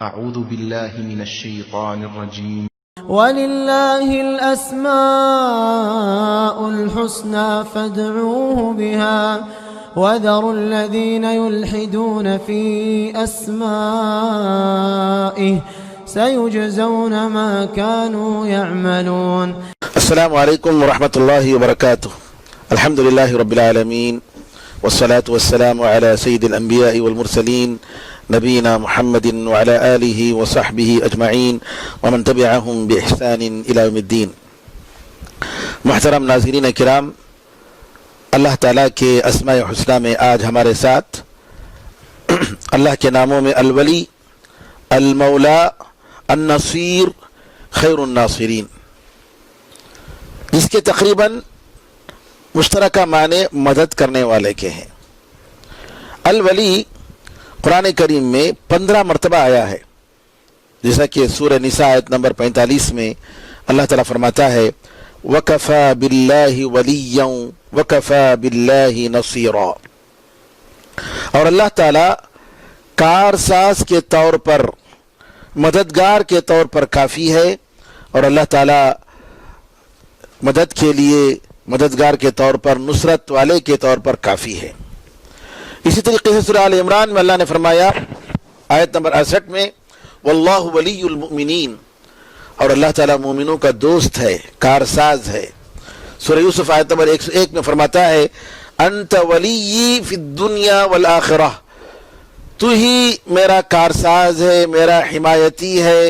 أعوذ بالله من الشيطان الرجيم. وَلِلَّهِ الْأَسْمَاءُ الْحُسْنَى فَادْعُوهُ بِهَا وَذَرُوا الَّذِينَ يُلْحِدُونَ فِي أَسْمَائِهِ سَيُجْزَوْنَ مَا كَانُوا يَعْمَلُونَ. السلام علیکم ورحمۃ اللہ وبرکاتہ. الحمد للہ رب العالمین والصلاة والسلام علی سید الانبیاء والمرسلین نبینا محمد وعلی آلہ وصحبہ اجمعین ومن تبعہم بإحسان الی یوم الدین. محترم ناظرین کرام، اللہ تعالیٰ کے اسماء حسنہ میں آج ہمارے ساتھ اللہ کے ناموں میں الولی، المولا، النصیر، خیر الناصرین، جس کے تقریباً مشترکہ معنی مدد کرنے والے کے ہیں. الولی قرآن کریم میں 15 مرتبہ آیا ہے، جیسا کہ سورہ نساء آیت نمبر 45 میں اللہ تعالیٰ فرماتا ہے وَكَفَى بِاللَّهِ وَلِيًّا وَكَفَى بِاللَّهِ نَصِيرًا. اور اللہ تعالیٰ کارساز کے طور پر، مددگار کے طور پر کافی ہے، اور اللہ تعالیٰ مدد کے لیے، مددگار کے طور پر، نصرت والے کے طور پر کافی ہے. اسی طریقے سے سورہ آل عمران میں اللہ نے فرمایا آیت نمبر 68 میں واللہ ولی المؤمنین، اور اللہ تعالیٰ مومنوں کا دوست ہے، کارساز ہے. سورہ یوسف آیت نمبر 101 میں فرماتا ہے انت ولی فی الدنیا والآخرہ، تو ہی میرا کارساز ہے، میرا حمایتی ہے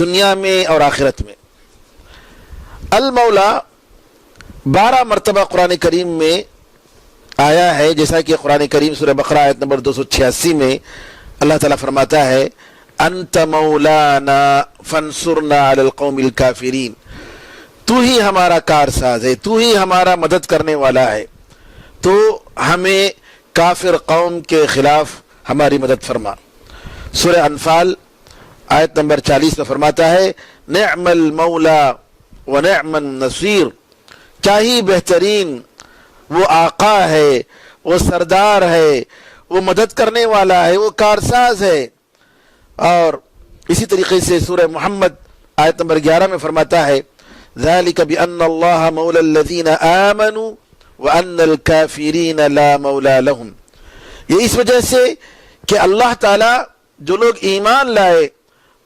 دنیا میں اور آخرت میں. المولا 12 مرتبہ قرآن کریم میں آیا ہے، جیسا کہ قرآن کریم سورہ بقرہ آیت نمبر 286 میں اللہ تعالیٰ فرماتا ہے انت مولانا فانصرنا علی القوم الکافرین، تو ہی ہمارا کارساز ہے، تو ہی ہمارا مدد کرنے والا ہے، تو ہمیں کافر قوم کے خلاف ہماری مدد فرما. سورہ انفال آیت نمبر 40 میں فرماتا ہے نعم المولا ونعم النصیر، کیا ہی بہترین وہ آقا ہے، وہ سردار ہے، وہ مدد کرنے والا ہے، وہ کارساز ہے. اور اسی طریقے سے سورہ محمد آیت نمبر 11 میں فرماتا ہے ذَلِكَ بِأَنَّ اللَّهَ مَوْلَى الَّذِينَ آمَنُوا وَأَنَّ الْكَافِرِينَ لَا مَوْلَى لَهُمْ. یہ اس وجہ سے کہ اللہ تعالیٰ جو لوگ ایمان لائے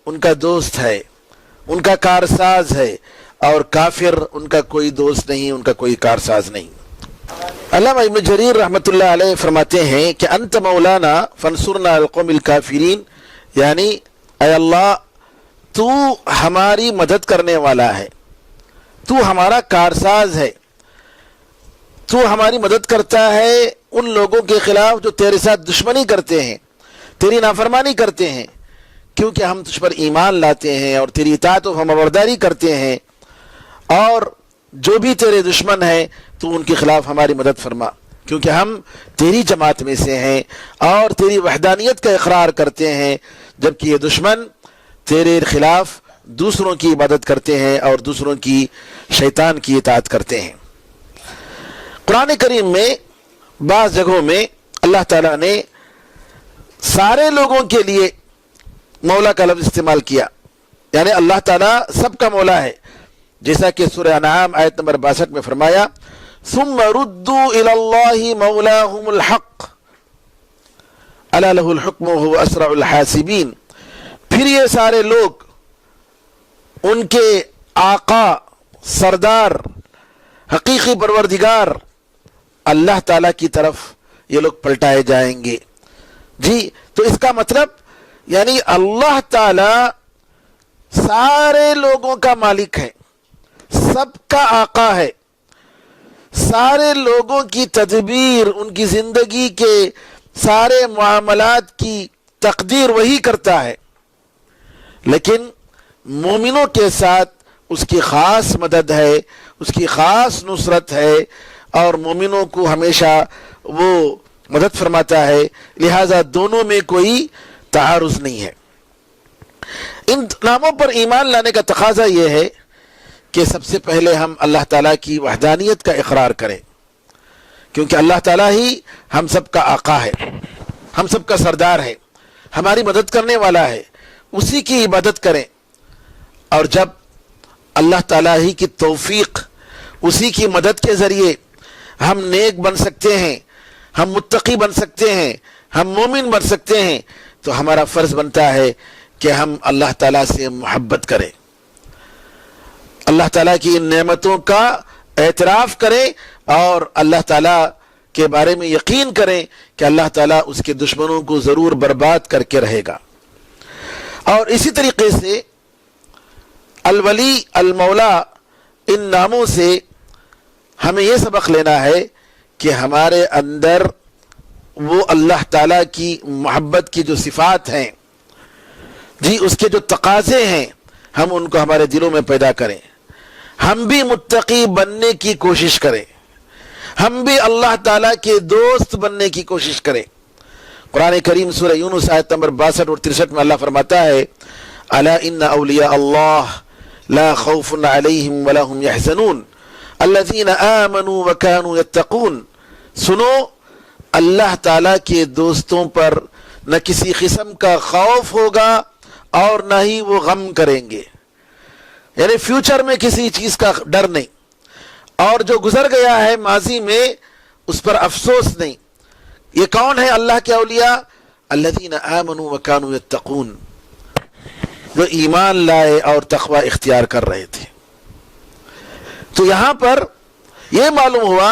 ان کا دوست ہے، ان کا کارساز ہے، اور کافر ان کا کوئی دوست نہیں، ان کا کوئی کارساز نہیں. علامہ ابن جریر رحمۃ اللہ علیہ فرماتے ہیں کہ انت مولانا فانصرنا علی القوم الکافرین، یعنی اے اللہ تو ہماری مدد کرنے والا ہے، تو ہمارا کارساز ہے، تو ہماری مدد کرتا ہے ان لوگوں کے خلاف جو تیرے ساتھ دشمنی کرتے ہیں، تیری نافرمانی کرتے ہیں، کیونکہ ہم تجھ پر ایمان لاتے ہیں اور تیری اطاعت و فرمانبرداری کرتے ہیں، اور جو بھی تیرے دشمن ہیں تو ان کے خلاف ہماری مدد فرما، کیونکہ ہم تیری جماعت میں سے ہیں اور تیری وحدانیت کا اقرار کرتے ہیں، جبکہ یہ دشمن تیرے خلاف دوسروں کی عبادت کرتے ہیں اور دوسروں کی شیطان کی اطاعت کرتے ہیں. قرآن کریم میں بعض جگہوں میں اللہ تعالیٰ نے سارے لوگوں کے لیے مولا کا لفظ استعمال کیا، یعنی اللہ تعالیٰ سب کا مولا ہے، جیسا کہ سورہ انعام آیت نمبر 62 میں فرمایا ثم ردوا الى اللہ مولاہم الحق الا لہ الحکم وہو اسرع الحاسبین. پھر یہ سارے لوگ ان کے آقا، سردار، حقیقی پروردگار اللہ تعالیٰ کی طرف یہ لوگ پلٹائے جائیں گے. جی، تو اس کا مطلب یعنی اللہ تعالیٰ سارے لوگوں کا مالک ہے، سب کا آقا ہے، سارے لوگوں کی تدبیر، ان کی زندگی کے سارے معاملات کی تقدیر وہی کرتا ہے، لیکن مومنوں کے ساتھ اس کی خاص مدد ہے، اس کی خاص نصرت ہے، اور مومنوں کو ہمیشہ وہ مدد فرماتا ہے، لہذا دونوں میں کوئی تعارض نہیں ہے. ان ناموں پر ایمان لانے کا تقاضا یہ ہے کہ سب سے پہلے ہم اللہ تعالیٰ کی وحدانیت کا اقرار کریں، کیونکہ اللہ تعالیٰ ہی ہم سب کا آقا ہے، ہم سب کا سردار ہے، ہماری مدد کرنے والا ہے، اسی کی عبادت کریں، اور جب اللہ تعالیٰ ہی کی توفیق، اسی کی مدد کے ذریعے ہم نیک بن سکتے ہیں، ہم متقی بن سکتے ہیں، ہم مومن بن سکتے ہیں، تو ہمارا فرض بنتا ہے کہ ہم اللہ تعالیٰ سے محبت کریں، اللہ تعالیٰ کی ان نعمتوں کا اعتراف کریں، اور اللہ تعالیٰ کے بارے میں یقین کریں کہ اللہ تعالیٰ اس کے دشمنوں کو ضرور برباد کر کے رہے گا۔ اور اسی طریقے سے الولی، المولا، ان ناموں سے ہمیں یہ سبق لینا ہے کہ ہمارے اندر وہ اللہ تعالیٰ کی محبت کی جو صفات ہیں، جی اس کے جو تقاضے ہیں، ہم ان کو ہمارے دلوں میں پیدا کریں، ہم بھی متقی بننے کی کوشش کریں، ہم بھی اللہ تعالیٰ کے دوست بننے کی کوشش کریں۔ قرآن کریم سورہ یونس آیت نمبر 62 اور 63 میں اللہ فرماتا ہے الا ان اولیاء اللہ لا خوف علیہم ولا هم يحزنون الذین آمنوا وكانوا يتقون، سنو اللہ تعالیٰ کے دوستوں پر نہ کسی قسم کا خوف ہوگا اور نہ ہی وہ غم کریں گے، یعنی فیوچر میں کسی چیز کا ڈر نہیں، اور جو گزر گیا ہے ماضی میں اس پر افسوس نہیں۔ یہ کون ہے اللہ کے اولیاء؟ الذین آمنوا وکانوا یتقون، جو ایمان لائے اور تقوی اختیار کر رہے تھے۔ تو یہاں پر یہ معلوم ہوا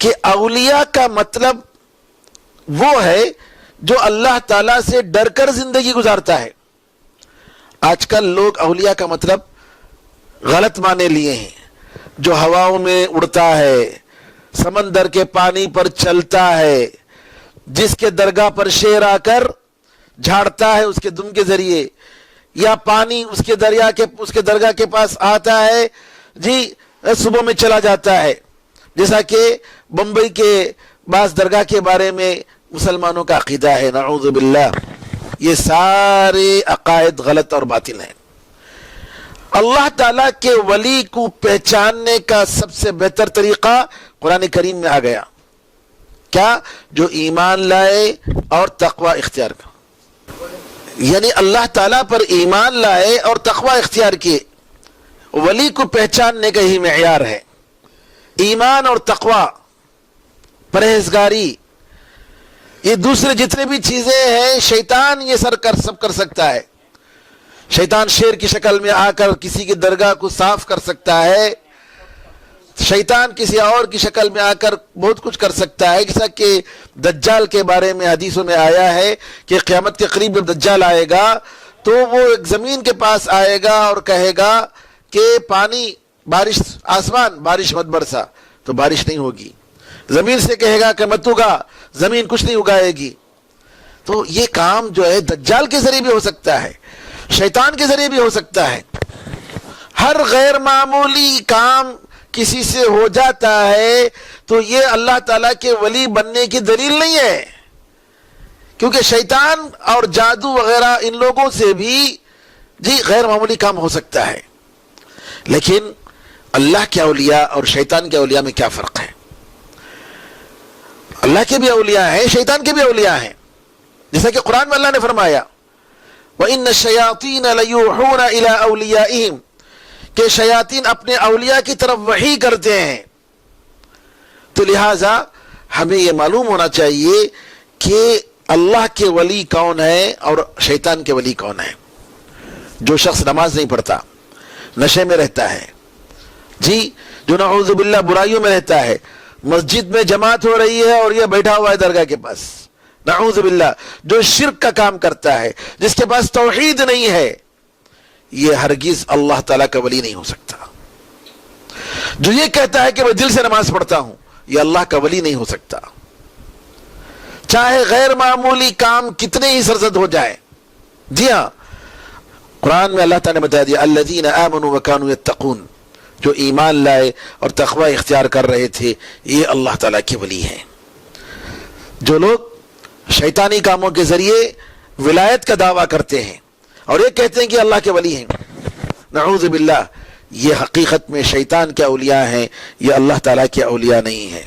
کہ اولیاء کا مطلب وہ ہے جو اللہ تعالیٰ سے ڈر کر زندگی گزارتا ہے۔ آج کل لوگ اولیاء کا مطلب غلط مانے لیے ہیں، جو ہواؤں میں اڑتا ہے، سمندر کے پانی پر چلتا ہے، جس کے درگاہ پر شیر آ کر جھاڑتا ہے اس کے دم کے ذریعے، یا پانی اس کے درگاہ کے پاس آتا ہے، جی صبح میں چلا جاتا ہے، جیسا کہ بمبئی کے بعض درگاہ کے بارے میں مسلمانوں کا عقیدہ ہے، نعوذ باللہ۔ یہ سارے عقائد غلط اور باطل ہیں۔ اللہ تعالیٰ کے ولی کو پہچاننے کا سب سے بہتر طریقہ قرآن کریم میں آ گیا، کیا؟ جو ایمان لائے اور تقوی اختیار کر، یعنی اللہ تعالیٰ پر ایمان لائے اور تقوی اختیار کیے، ولی کو پہچاننے کا ہی معیار ہے۔ ایمان اور تقوی، پرہیزگاری، یہ دوسرے جتنے بھی چیزیں ہیں شیطان یہ سب کر سکتا ہے۔ شیطان شیر کی شکل میں آ کر کسی کی درگاہ کو صاف کر سکتا ہے، شیطان کسی اور کی شکل میں آ کر بہت کچھ کر سکتا ہے، جیسا کہ دجال کے بارے میں حدیثوں میں آیا ہے کہ قیامت کے قریب جب دجال آئے گا تو وہ ایک زمین کے پاس آئے گا اور کہے گا کہ پانی، بارش، آسمان بارش مت برسا، تو بارش نہیں ہوگی۔ زمین سے کہے گا کہ مت اگا، زمین کچھ نہیں اگائے گی۔ تو یہ کام جو ہے دجال کے ذریعے بھی ہو سکتا ہے، شیطان کے ذریعے بھی ہو سکتا ہے۔ ہر غیر معمولی کام کسی سے ہو جاتا ہے تو یہ اللہ تعالیٰ کے ولی بننے کی دلیل نہیں ہے، کیونکہ شیطان اور جادو وغیرہ ان لوگوں سے بھی جی غیر معمولی کام ہو سکتا ہے۔ لیکن اللہ کے اولیاء اور شیطان کے اولیاء میں کیا فرق ہے؟ اللہ کے بھی اولیاء ہیں، شیطان کے بھی اولیاء ہیں، جیسا کہ قرآن میں اللہ نے فرمایا وَإِنَّ الشَّيَاطِينَ لَيُوحُونَ إِلَىٰ أَوْلِيَائِهِمْ، کہ شیاطین اپنے اولیاء کی طرف وحی کرتے ہیں۔ تو لہٰذا ہمیں یہ معلوم ہونا چاہیے کہ اللہ کے ولی کون ہے اور شیطان کے ولی کون ہے۔ جو شخص نماز نہیں پڑھتا، نشے میں رہتا ہے، جی جو نعوذ باللہ برائیوں میں رہتا ہے، مسجد میں جماعت ہو رہی ہے اور یہ بیٹھا ہوا ہے درگاہ کے پاس، نعوذ باللہ، جو شرک کا کام کرتا ہے، جس کے پاس توحید نہیں ہے، یہ ہرگز اللہ تعالیٰ کا ولی نہیں ہو سکتا۔ جو یہ کہتا ہے کہ میں دل سے نماز پڑھتا ہوں، یہ اللہ کا ولی نہیں ہو سکتا، چاہے غیر معمولی کام کتنے ہی سرزد ہو جائے۔ جی ہاں، قرآن میں اللہ تعالیٰ نے بتا دیا الذین آمنوا وکانوا یتقون، جو ایمان لائے اور تقوی اختیار کر رہے تھے، یہ اللہ تعالیٰ کے ولی ہیں۔ جو لوگ شیطانی کاموں کے ذریعے ولایت کا دعویٰ کرتے ہیں اور یہ کہتے ہیں کہ اللہ کے ولی ہیں، نعوذ باللہ، یہ حقیقت میں شیطان کے اولیاء ہیں، یہ اللہ تعالیٰ کے اولیاء نہیں ہیں۔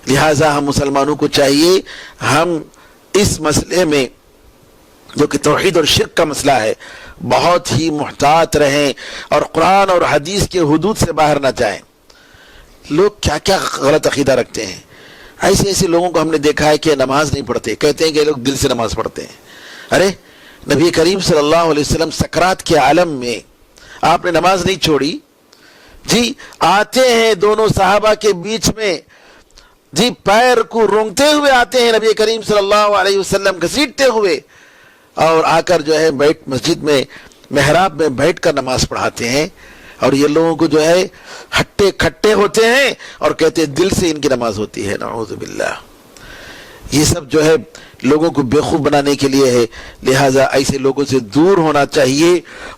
لہٰذا ہم مسلمانوں کو چاہیے ہم اس مسئلے میں جو کہ توحید اور شرک کا مسئلہ ہے، بہت ہی محتاط رہیں اور قرآن اور حدیث کے حدود سے باہر نہ جائیں۔ لوگ کیا کیا غلط عقیدہ رکھتے ہیں۔ ایسے ایسے لوگوں کو ہم نے دیکھا ہے کہ نماز نہیں پڑھتے، کہتے ہیں کہ لوگ دل سے نماز پڑھتے ہیں۔ ارے نبی کریم صلی اللہ علیہ وسلم سکرات کے عالم میں آپ نے نماز نہیں چھوڑی جی، آتے ہیں دونوں صحابہ کے بیچ میں جی، پیر کو رونگتے ہوئے آتے ہیں نبی کریم صلی اللہ علیہ وسلم گھسیٹتے ہوئے، اور آ کر جو ہے مسجد میں محراب میں بیٹھ کر نماز پڑھاتے ہیں، اور یہ لوگوں کو جو ہے ہٹے کھٹے ہوتے ہیں اور کہتے ہیں دل سے ان کی نماز ہوتی ہے۔ نعوذ باللہ، یہ سب جو ہے لوگوں کو بیوقوف بنانے کے لیے ہے۔ لہٰذا ایسے لوگوں سے دور ہونا چاہیے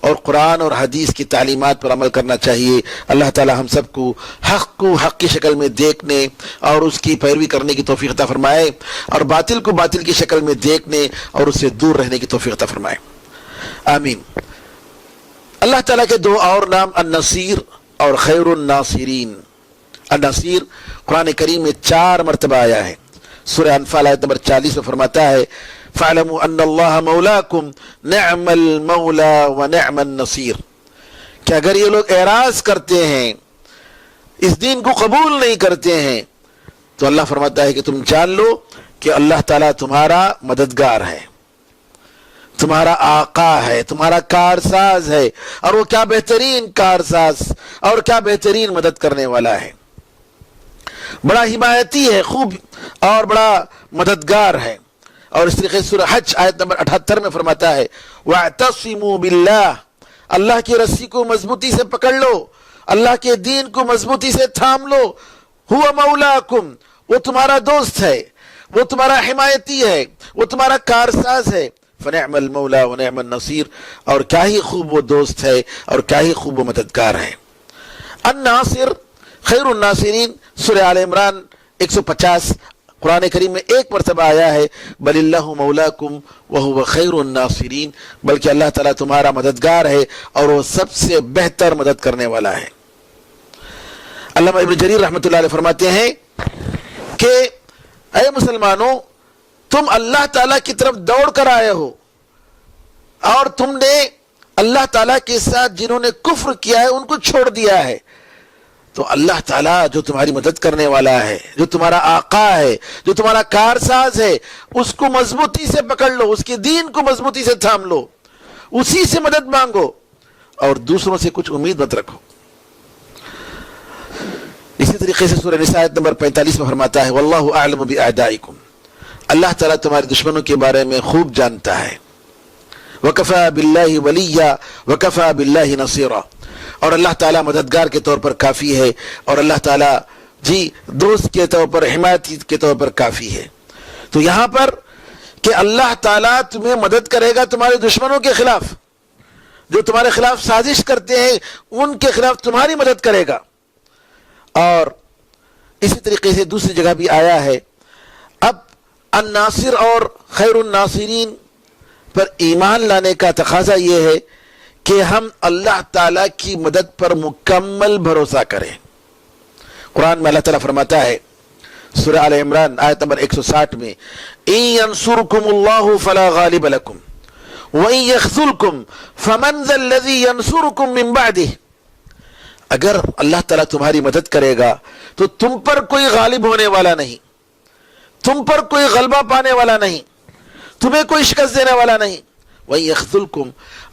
اور قرآن اور حدیث کی تعلیمات پر عمل کرنا چاہیے۔ اللہ تعالی ہم سب کو حق کی شکل میں دیکھنے اور اس کی پیروی کرنے کی توفیق عطا فرمائے، اور باطل کو باطل کی شکل میں دیکھنے اور اس سے دور رہنے کی توفیق عطا فرمائے، آمین۔ اللہ تعالیٰ کے دو اور نام النصیر اور خیر الناصرین۔ النصیر قرآن کریم میں 4 مرتبہ آیا ہے۔ سورہ انفال آیت نمبر 40 میں فرماتا ہے فَاعْلَمُوا أَنَّ اللَّهَ مَوْلَاكُمْ نِعْمَ الْمَوْلَى وَنِعْمَ النَّصِيرُ۔ کہ اگر یہ لوگ اعراض کرتے ہیں، اس دین کو قبول نہیں کرتے ہیں، تو اللہ فرماتا ہے کہ تم جان لو کہ اللہ تعالیٰ تمہارا مددگار ہے، تمہارا آقا ہے، تمہارا کارساز ہے، اور وہ کیا بہترین کارساز اور کیا بہترین مدد کرنے والا ہے، بڑا حمایتی ہے، خوب اور بڑا مددگار ہے۔ اور اس طریقے سورہ حج آیت نمبر 78 میں فرماتا ہے وَاعْتَصِمُوا بِاللَّهِ، اللہ کی رسی کو مضبوطی سے پکڑ لو، اللہ کے دین کو مضبوطی سے تھام لو، هُوَ مَوْلَاكُمْ، وہ تمہارا دوست ہے، وہ تمہارا حمایتی ہے، وہ تمہارا کارساز ہے، فَنِعْمَ الْمَوْلَى وَنِعْمَ النَّصِيرُ، اور کیا ہی خوب وہ دوست ہے اور کیا ہی خوب وہ مددگار ہے۔ الناصر خیر الناصرین سورہ آل عمران 150 قرآن کریم میں 1 مرتبہ آیا ہے بل اللہ مولاکم وہو خیر الناصرین، بلکہ اللہ تعالیٰ تمہارا مددگار ہے اور وہ سب سے بہتر مدد کرنے والا ہے۔ علامہ ابن جریر رحمۃ اللہ علیہ فرماتے ہیں کہ اے مسلمانوں، تم اللہ تعالیٰ کی طرف دوڑ کر آئے ہو، اور تم نے اللہ تعالیٰ کے ساتھ جنہوں نے کفر کیا ہے ان کو چھوڑ دیا ہے، تو اللہ تعالیٰ جو تمہاری مدد کرنے والا ہے، جو تمہارا آقا ہے، جو تمہارا کارساز ہے، اس کو مضبوطی سے پکڑ لو، اس کے دین کو مضبوطی سے تھام لو، اسی سے مدد مانگو اور دوسروں سے کچھ امید مت رکھو۔ اسی طریقے سے سورہ نساء آیت نمبر 45 میں فرماتا ہے واللہ اعلم باعدائکم، اللہ تعالیٰ تمہارے دشمنوں کے بارے میں خوب جانتا ہے، وکفی باللہ ولیہ وکفی باللہ نصیرا، اور اللہ تعالیٰ مددگار کے طور پر کافی ہے، اور اللہ تعالیٰ جی دوست کے طور پر، حمایتی کے طور پر کافی ہے۔ تو یہاں پر کہ اللہ تعالیٰ تمہیں مدد کرے گا تمہارے دشمنوں کے خلاف، جو تمہارے خلاف سازش کرتے ہیں ان کے خلاف تمہاری مدد کرے گا۔ اور اسی طریقے سے دوسری جگہ بھی آیا ہے۔ اب الناصر اور خیر الناصرین پر ایمان لانے کا تقاضا یہ ہے کہ ہم اللہ تعالیٰ کی مدد پر مکمل بھروسہ کریں۔ قرآن میں اللہ تعالیٰ فرماتا ہے سورہ آل عمران آیت نمبر 160 میں اِن يَنْصُرْكُمُ اللَّهُ فَلَا غَالِبَ لَكُمْ وَإِن يَخْذُلْكُمْ فَمَنْ ذَا الَّذِي يَنْصُرُكُمْ مِنْ بَعْدِهِ، اگر اللہ تعالیٰ تمہاری مدد کرے گا تو تم پر کوئی غالب ہونے والا نہیں، تم پر کوئی غلبہ پانے والا نہیں، تمہیں کوئی شکست دینے والا نہیں۔ وَإِن يَخْذُلْكُمْ،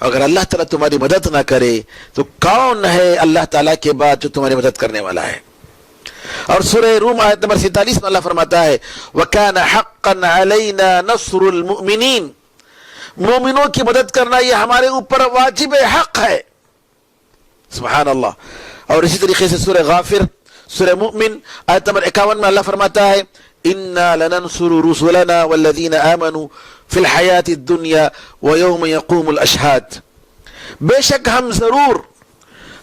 اگر اللہ تعالیٰ تمہاری مدد نہ کرے تو کون ہے اللہ تعالیٰ کے بعد جو تمہاری مدد کرنے والا ہے۔ اور سورہ روم آیت نمبر 47 میں اللہ فرماتا ہے وَكَانَ حَقًّا عَلَيْنَا نَصْرُ الْمُؤْمِنِينَ، مومنوں کی مدد کرنا یہ ہمارے اوپر واجب حق ہے، سبحان اللہ۔ اور اسی طریقے سے سورہ غافر سورہ مؤمن آیت نمبر 51 میں اللہ فرماتا ہے اِنَّا لَنَنْصُرُ رُسُلَنَا وَالَّذِينَ آمَنُوا فِي الْحَيَاةِ الدُّنْيَا وَيَوْمَ يَقُومُ الْأَشْهَادُ، بے شک ہم ضرور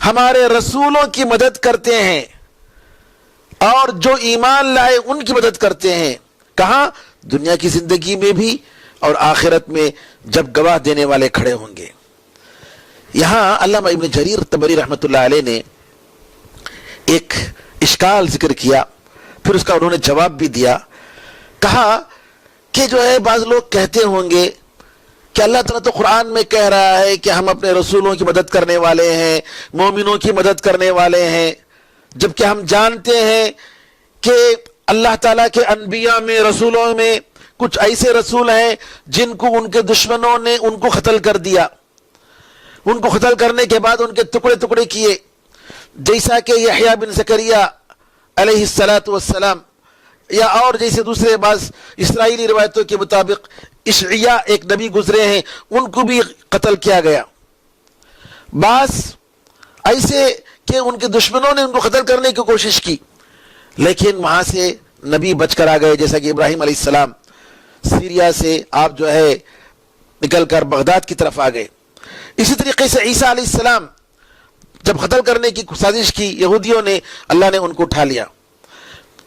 ہمارے رسولوں کی مدد کرتے ہیں اور جو ایمان لائے ان کی مدد کرتے ہیں، کہاں؟ دنیا کی زندگی میں بھی اور آخرت میں جب گواہ دینے والے کھڑے ہوں گے۔ یہاں علامہ ابن جریر طبری رحمۃ اللہ علیہ نے ایک اشکال ذکر کیا، پھر اس کا انہوں نے جواب بھی دیا۔ کہا کہ جو ہے بعض لوگ کہتے ہوں گے کہ اللہ تعالیٰ تو قرآن میں کہہ رہا ہے کہ ہم اپنے رسولوں کی مدد کرنے والے ہیں، مومنوں کی مدد کرنے والے ہیں، جبکہ ہم جانتے ہیں کہ اللہ تعالیٰ کے انبیاء میں، رسولوں میں کچھ ایسے رسول ہیں جن کو ان کے دشمنوں نے ان کو قتل کر دیا، ان کو قتل کرنے کے بعد ان کے ٹکڑے ٹکڑے کیے، جیسا کہ یحییٰ بن زکریا علیہ السلام، یا اور جیسے دوسرے بعض اسرائیلی روایتوں کے مطابق اشعیاء ایک نبی گزرے ہیں، ان کو بھی قتل کیا گیا۔ بعض ایسے کہ ان کے دشمنوں نے ان کو قتل کرنے کی کوشش کی، لیکن وہاں سے نبی بچ کر آ گئے، جیسا کہ ابراہیم علیہ السلام سیریا سے آپ جو ہے نکل کر بغداد کی طرف آ گئے۔ اسی طریقے سے عیسیٰ علیہ السلام جب قتل کرنے کی سازش کی یہودیوں نے، اللہ نے ان کو اٹھا لیا۔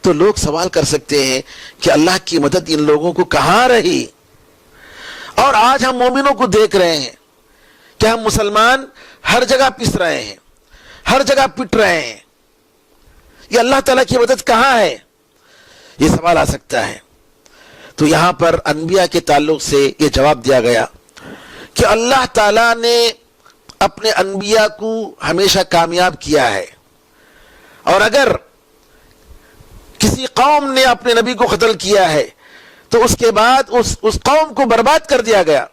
تو لوگ سوال کر سکتے ہیں کہ اللہ کی مدد ان لوگوں کو کہاں رہی؟ اور آج ہم مومنوں کو دیکھ رہے ہیں کہ ہم مسلمان ہر جگہ پس رہے ہیں، ہر جگہ پٹ رہے ہیں، یہ اللہ تعالیٰ کی مدد کہاں ہے؟ یہ سوال آ سکتا ہے۔ تو یہاں پر انبیاء کے تعلق سے یہ جواب دیا گیا کہ اللہ تعالیٰ نے اپنے انبیاء کو ہمیشہ کامیاب کیا ہے، اور اگر کسی قوم نے اپنے نبی کو قتل کیا ہے تو اس کے بعد اس قوم کو برباد کر دیا گیا۔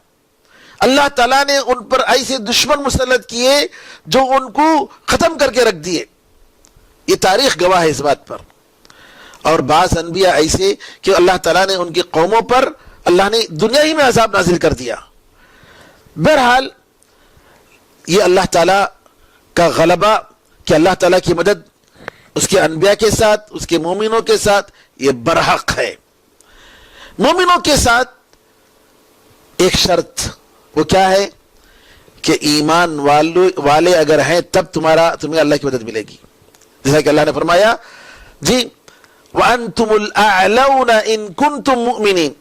اللہ تعالیٰ نے ان پر ایسے دشمن مسلط کیے جو ان کو ختم کر کے رکھ دیے، یہ تاریخ گواہ ہے اس بات پر۔ اور بعض انبیاء ایسے کہ اللہ تعالیٰ نے ان کی قوموں پر اللہ نے دنیا ہی میں عذاب نازل کر دیا۔ بہرحال یہ اللہ تعالیٰ کا غلبہ کہ اللہ تعالیٰ کی مدد اس کے انبیاء کے ساتھ، اس کے مومنوں کے ساتھ یہ برحق ہے۔ مومنوں کے ساتھ ایک شرط، وہ کیا ہے کہ ایمان والے اگر ہیں تب تمہیں اللہ کی مدد ملے گی، جیسا کہ اللہ نے فرمایا جی وَأَنْتُمُ الْأَعْلَوْنَ إِن كُنْتُم مُؤْمِنِينَ،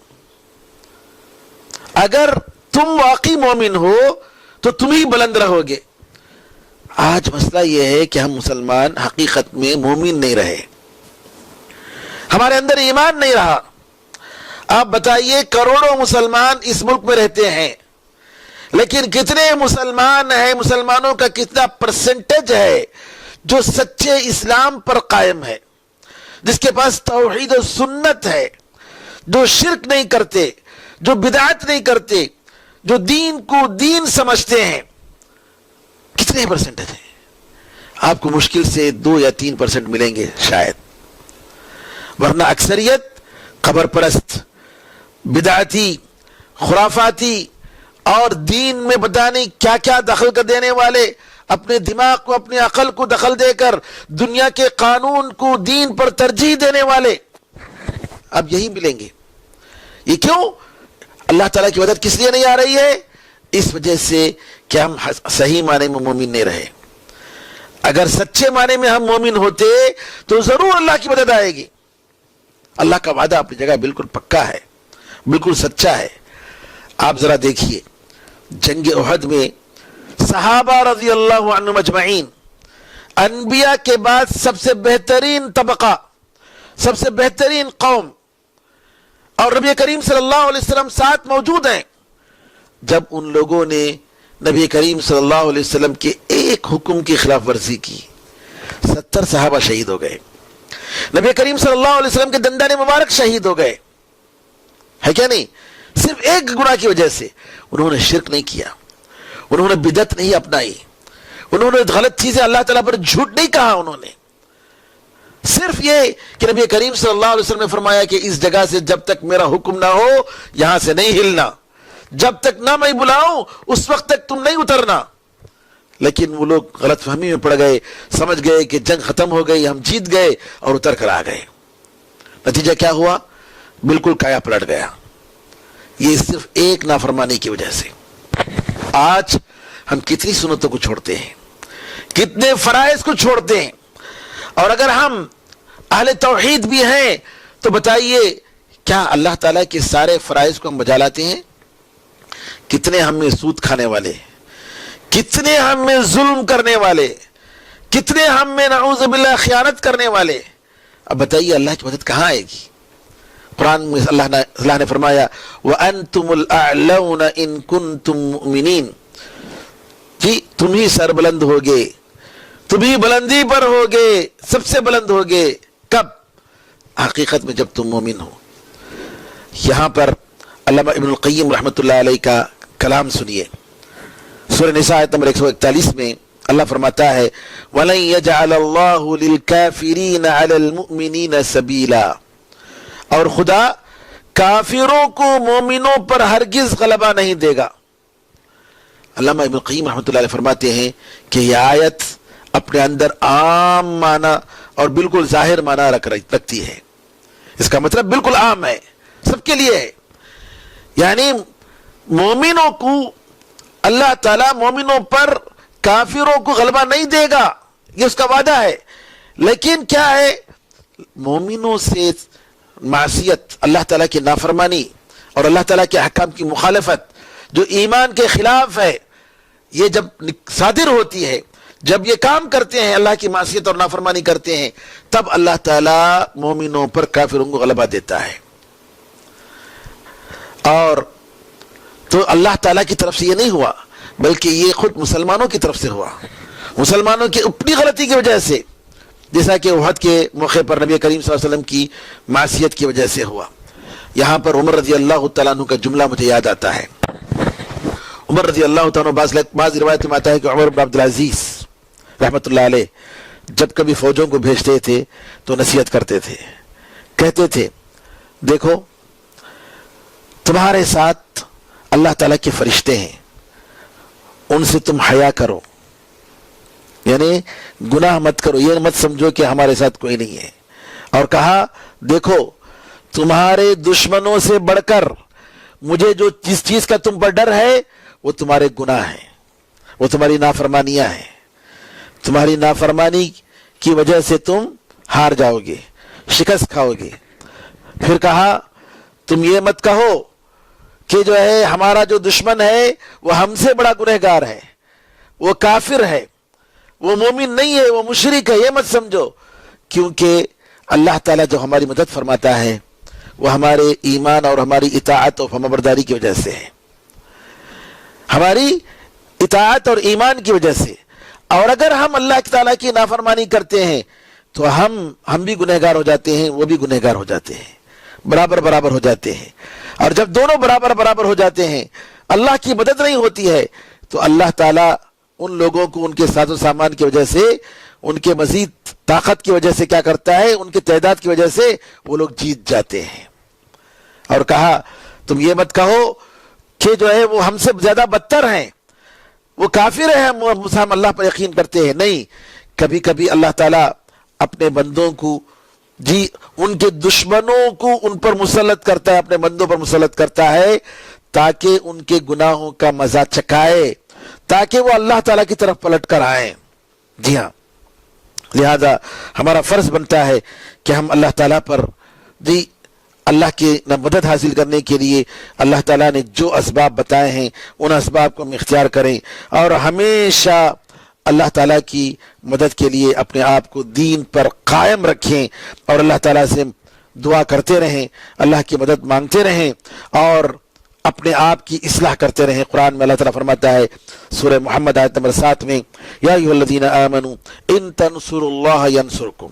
اگر تم واقعی مومن ہو تو تم ہی بلند رہو گے۔ آج مسئلہ یہ ہے کہ ہم مسلمان حقیقت میں مومن نہیں رہے، ہمارے اندر ایمان نہیں رہا۔ آپ بتائیے کروڑوں مسلمان اس ملک میں رہتے ہیں، لیکن کتنے مسلمان ہیں، مسلمانوں کا کتنا پرسنٹیج ہے جو سچے اسلام پر قائم ہے، جس کے پاس توحید و سنت ہے، جو شرک نہیں کرتے، جو بدعت نہیں کرتے، جو دین کو دین سمجھتے ہیں؟ کتنے پرسنٹیج ہیں؟ آپ کو مشکل سے 2 یا 3% ملیں گے شاید، ورنہ اکثریت قبر پرست، بدعتی، خرافاتی اور دین میں پتہ نہیں کیا کیا دخل کر دینے والے، اپنے دماغ کو، اپنی عقل کو دخل دے کر دنیا کے قانون کو دین پر ترجیح دینے والے اب یہی ملیں گے۔ یہ کیوں؟ اللہ تعالیٰ کی مدد کس لیے نہیں آ رہی ہے؟ اس وجہ سے کہ ہم صحیح معنی میں مومن نہیں رہے۔ اگر سچے معنی میں ہم مومن ہوتے تو ضرور اللہ کی مدد آئے گی۔ اللہ کا وعدہ اپنی جگہ بالکل پکا ہے، بالکل سچا ہے۔ آپ ذرا دیکھیے جنگ احد میں صحابہ رضی اللہ عنہم اجمعین، انبیاء کے بعد سب سے بہترین طبقہ، سب سے بہترین قوم، اور نبی کریم صلی اللہ علیہ وسلم ساتھ موجود ہیں، جب ان لوگوں نے نبی کریم صلی اللہ علیہ وسلم کے ایک حکم کی خلاف ورزی کی 70 صحابہ شہید ہو گئے۔ نبی کریم صلی اللہ علیہ وسلم کے دندان مبارک شہید ہو گئے، ہے کیا نہیں؟ صرف ایک گناہ کی وجہ سے۔ انہوں نے شرک نہیں کیا، انہوں نے بدعت نہیں اپنائی، انہوں نے غلط چیزیں اللہ تعالیٰ پر جھوٹ نہیں کہا، انہوں نے صرف یہ کہ نبی کریم صلی اللہ علیہ وسلم نے فرمایا کہ اس جگہ سے جب تک میرا حکم نہ ہو یہاں سے نہیں ہلنا، جب تک نہ میں بلاؤں اس وقت تک تم نہیں اترنا۔ لیکن وہ لوگ غلط فہمی میں پڑ گئے، سمجھ گئے کہ جنگ ختم ہو گئی، ہم جیت گئے، اور اتر کر آ گئے۔ نتیجہ کیا ہوا؟ بالکل کایا پلٹ گیا۔ یہ صرف ایک نافرمانی کی وجہ سے۔ آج ہم کتنی سنتوں کو چھوڑتے ہیں، کتنے فرائض کو چھوڑتے ہیں، اور اگر ہم اہل توحید بھی ہیں تو بتائیے کیا اللہ تعالیٰ کے سارے فرائض کو ہم بجا لاتے ہیں؟ کتنے ہم میں سود کھانے والے، کتنے ہم میں ظلم کرنے والے، کتنے ہم میں نعوذ باللہ خیانت کرنے والے۔ اب بتائیے اللہ کی مدد کہاں آئے گی؟ قرآن میں اللہ نے فرمایا وَأَنْتُمُ الْأَعْلَوْنَ إِن كُنتُم مُؤْمِنِينَ، جی تم ہی سربلند ہوگے، تم ہی بلندی پر ہوگے، سب سے بلند ہوگے، کب؟ حقیقت میں جب تم مومن ہو۔ یہاں پر علامہ ابن القیم رحمۃ اللہ علیہ کا کلام سنیے، سورہ نساء آیت نمبر 141 میں اللہ فرماتا ہے وَلَن يَجْعَلَ اللَّهُ لِلْكَافِرِينَ عَلَى الْمُؤْمِنِينَ سَبِيلًا، اور خدا کافروں کو مومنوں پر ہرگز غلبہ نہیں دے گا۔ علامہ ابن القیم رحمۃ اللہ علیہ فرماتے ہیں کہ یہ آیت اپنے اندر عام معنی اور بالکل ظاہر معنی رکھتی ہے، اس کا مطلب بالکل عام ہے، سب کے لیے ہے، یعنی مومنوں کو اللہ تعالیٰ مومنوں پر کافروں کو غلبہ نہیں دے گا، یہ اس کا وعدہ ہے، لیکن کیا ہے، مومنوں سے معصیت، اللہ تعالیٰ کی نافرمانی اور اللہ تعالیٰ کے احکام کی مخالفت جو ایمان کے خلاف ہے، یہ جب صادر ہوتی ہے، جب یہ کام کرتے ہیں، اللہ کی معصیت اور نافرمانی کرتے ہیں، تب اللہ تعالیٰ مومنوں پر کافروں کو غلبہ دیتا ہے۔ اور تو اللہ تعالیٰ کی طرف سے یہ نہیں ہوا، بلکہ یہ خود مسلمانوں کی طرف سے ہوا، مسلمانوں کی اپنی غلطی کی وجہ سے، جیسا کہ احد کے موقع پر نبی کریم صلی اللہ علیہ وسلم کی معصیت کی وجہ سے ہوا۔ یہاں پر عمر رضی اللہ تعالیٰ عنہ کا جملہ مجھے یاد آتا ہے۔ عمر رضی اللہ تعالیٰ عنہ بعض روایت میں آتا ہے کہ عمر بن عبدالعزیز رحمۃ اللہ علیہ جب کبھی فوجوں کو بھیجتے تھے تو نصیحت کرتے تھے، کہتے تھے دیکھو تمہارے ساتھ اللہ تعالیٰ کے فرشتے ہیں، ان سے تم حیا کرو، یعنی گناہ مت کرو، یہ مت سمجھو کہ ہمارے ساتھ کوئی نہیں ہے۔ اور کہا دیکھو تمہارے دشمنوں سے بڑھ کر مجھے جس چیز کا تم پر ڈر ہے وہ تمہارے گناہ ہیں، وہ تمہاری نافرمانیاں ہیں، تمہاری نافرمانی کی وجہ سے تم ہار جاؤ گے، شکست کھاؤ گے۔ پھر کہا تم یہ مت کہو کہ جو ہے ہمارا جو دشمن ہے وہ ہم سے بڑا گنہگار ہے، وہ کافر ہے، وہ مومن نہیں ہے، وہ مشرک ہے، یہ مت سمجھو، کیونکہ اللہ تعالیٰ جو ہماری مدد فرماتا ہے وہ ہمارے ایمان اور ہماری اطاعت اور فرمانبرداری کی وجہ سے ہے، ہماری اطاعت اور ایمان کی وجہ سے۔ اور اگر ہم اللہ تعالیٰ کی نافرمانی کرتے ہیں تو ہم بھی گنہگار ہو جاتے ہیں، وہ بھی گنہگار ہو جاتے ہیں، برابر ہو جاتے ہیں۔ اور جب دونوں برابر ہو جاتے ہیں، اللہ کی مدد نہیں ہوتی ہے، تو اللہ تعالیٰ ان لوگوں کو ان کے ساز و سامان کی وجہ سے، ان کے مزید طاقت کی وجہ سے کیا کرتا ہے، ان کی تعداد کی وجہ سے وہ لوگ جیت جاتے ہیں۔ اور کہا تم یہ مت کہو کہ جو ہے وہ ہم سے زیادہ بدتر ہیں، وہ کافر ہیں، ہم اللہ پر یقین کرتے ہیں، نہیں، کبھی کبھی اللہ تعالیٰ اپنے بندوں کو ان کے دشمنوں کو ان پر مسلط کرتا ہے، اپنے بندوں پر مسلط کرتا ہے تاکہ ان کے گناہوں کا مزہ چکھائے، تاکہ وہ اللہ تعالیٰ کی طرف پلٹ کر آئیں۔ جی ہاں، لہذا ہمارا فرض بنتا ہے کہ ہم اللہ تعالیٰ پر اللہ کی مدد حاصل کرنے کے لیے اللہ تعالیٰ نے جو اسباب بتائے ہیں ان اسباب کو ہم اختیار کریں، اور ہمیشہ اللہ تعالیٰ کی مدد کے لیے اپنے آپ کو دین پر قائم رکھیں، اور اللہ تعالیٰ سے دعا کرتے رہیں، اللہ کی مدد مانگتے رہیں، اور اپنے آپ کی اصلاح کرتے رہیں۔ قرآن میں اللہ تعالیٰ فرماتا ہے سورہ محمد آیت نمبر 7 میں یا ایھا الذین آمنوا ان تنصروا اللہ ینصرکم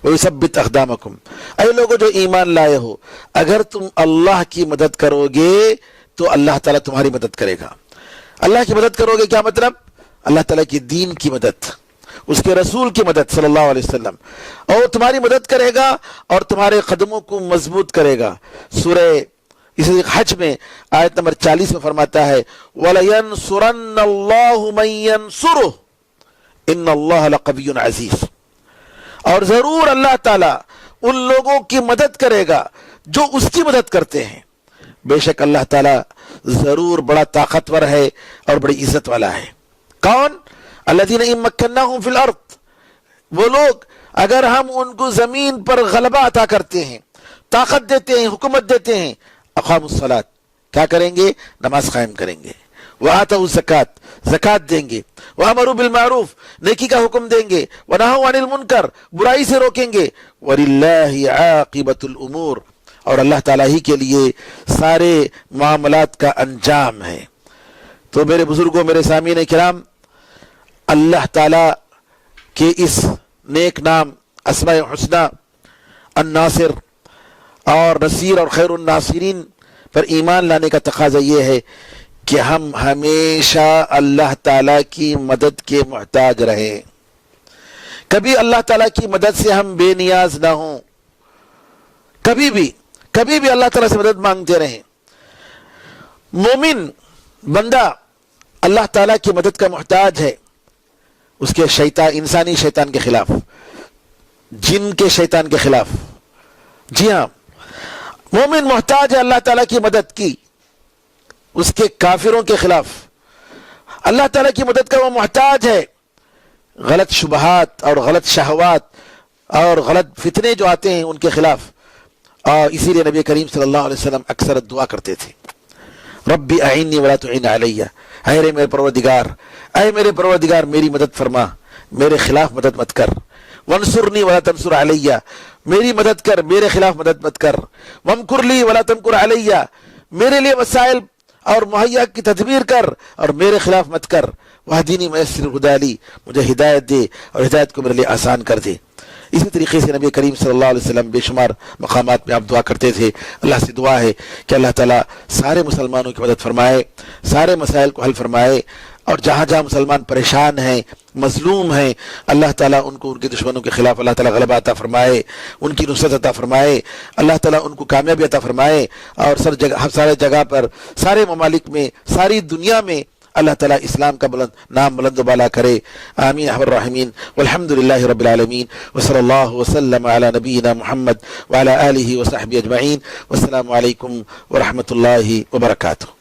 وَيُثَبِّتْ أَقْدَامَكُمْ، اے لوگوں جو ایمان لائے ہو، اگر تم اللہ کی مدد کرو گے تو اللہ تعالیٰ تمہاری مدد کرے گا۔ اللہ کی مدد کرو گے کیا مطلب؟ اللہ تعالیٰ کی دین کی مدد، اس کے رسول کی مدد صلی اللہ علیہ وسلم، اور تمہاری مدد کرے گا اور تمہارے قدموں کو مضبوط کرے گا۔ سورہ اسی حج میں آیت نمبر 40 میں فرماتا ہے وَلَيَنْصُرَنَّ اللَّهُ مَن يَنْصُرُهُ إِنَّ اللَّهَ لَقَوِيٌّ عَزِيزٌ، اور ضرور اللہ تعالیٰ ان لوگوں کی مدد کرے گا جو اس کی مدد کرتے ہیں، بے شک اللہ تعالیٰ ضرور بڑا طاقتور ہے اور بڑی عزت والا ہے۔ کون؟ الذین ان مکناہم فی الارض، وہ لوگ اگر ہم ان کو زمین پر غلبہ عطا کرتے ہیں، طاقت دیتے ہیں، حکومت دیتے ہیں، اقاموا الصلاۃ، کیا کریں گے؟ نماز قائم کریں گے، وآتوا الزکات، زکات دیں گے، وامروا بالمعروف، نیکی کا حکم دیں گے، ونہوا عن المنکر، برائی سے روکیں گے، وللہ عاقبۃ الامور، اور اللہ تعالیٰ ہی کے لیے سارے معاملات کا انجام ہے۔ تو میرے بزرگوں، میرے سامعین کرام، اللہ تعالیٰ کے اس نیک نام اسماء حسنہ الناصر اور نصیر اور خیر الناصرین پر ایمان لانے کا تقاضا یہ ہے کہ ہم ہمیشہ اللہ تعالیٰ کی مدد کے محتاج رہیں، کبھی اللہ تعالیٰ کی مدد سے ہم بے نیاز نہ ہوں، کبھی بھی اللہ تعالیٰ سے مدد مانگتے رہیں۔ مومن بندہ اللہ تعالیٰ کی مدد کا محتاج ہے اس کے انسانی شیطان کے خلاف، جن کے شیطان کے خلاف۔ جی ہاں، مومن محتاج ہے اللہ تعالیٰ کی مدد کی اس کے کافروں کے خلاف، اللہ تعالیٰ کی مدد کا وہ محتاج ہے غلط شبہات اور غلط شہوات اور غلط فتنے جو آتے ہیں ان کے خلاف۔ اور اسی لیے نبی کریم صلی اللہ علیہ وسلم اکثر دعا کرتے تھے، ربی اعنی ولا تعن علی، اے میرے پروردگار میری مدد فرما، میرے خلاف مدد مت کر، وانصرنی ولا تنصر علی، میری مدد کر، میرے خلاف مدد مت کر، وامکر لی ولا تمکر علی، میرے لیے وسائل اور مہیا کی تدبیر کر اور میرے خلاف مت کر، واہدینی میسر الہدی لی، مجھے ہدایت دے اور ہدایت کو میرے لیے آسان کر دے۔ اسی طریقے سے نبی کریم صلی اللہ علیہ وسلم بے شمار مقامات میں آپ دعا کرتے تھے۔ اللہ سے دعا ہے کہ اللہ تعالیٰ سارے مسلمانوں کی مدد فرمائے، سارے مسائل کو حل فرمائے، اور جہاں جہاں مسلمان پریشان ہیں، مظلوم ہیں، اللہ تعالیٰ ان کو ان کے دشمنوں کے خلاف اللہ تعالیٰ غلبہ عطا فرمائے، ان کی نصرت عطا فرمائے، اللہ تعالیٰ ان کو کامیابی عطا فرمائے، اور سارے جگہ پر، سارے ممالک میں، ساری دنیا میں اللہ تعالیٰ اسلام کا نام بلند و بالا کرے۔ آمین یا رب الراحمین، والحمد للہ رب العالمین، وصلی اللہ وسلم علی نبینا محمد وعلی آلہ وصحبہ اجمعین، والسلام علیکم ورحمۃ اللہ وبرکاتہ۔